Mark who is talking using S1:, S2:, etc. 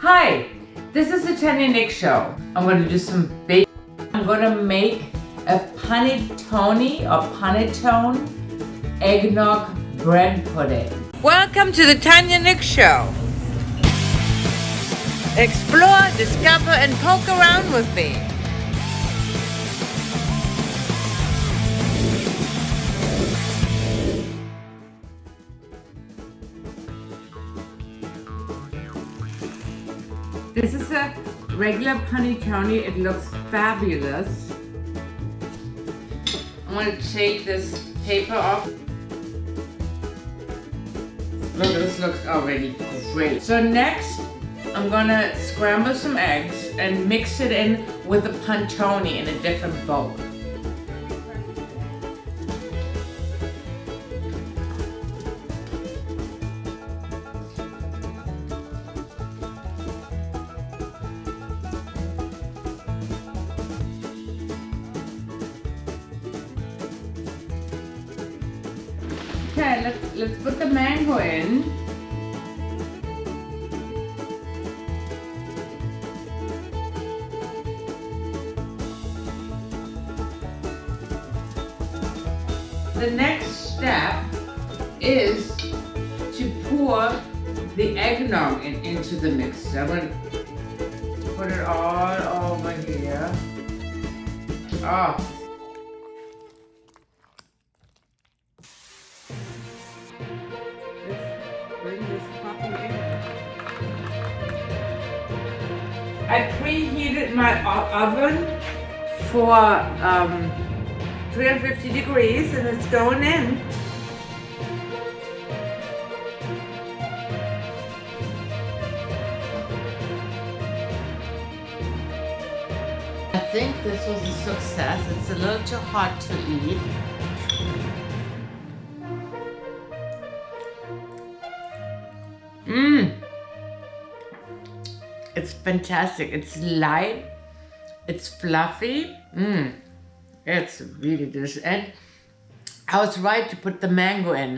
S1: Hi, this is the Tanja Nixx show. I'm going to do some bake. I'm going to make a panettone or panettone eggnog bread pudding. Welcome to the Tanja Nixx show. Explore, discover, and poke around with me. This is a regular panettone. It looks fabulous. I'm going to take this paper off. Look, this looks already great. So next, I'm going to scramble some eggs and mix it in with the panettone in a different bowl. Okay, let's put the mango in. The next step is to pour the eggnog into the mix. I'm going to put it all over here. Oh. Bring this puppy in. I preheated my oven for 350 degrees and it's going in. I think this was a success. It's a little too hot to eat. It's fantastic. It's light. It's fluffy. It's really delicious. And I was right to put the mango in.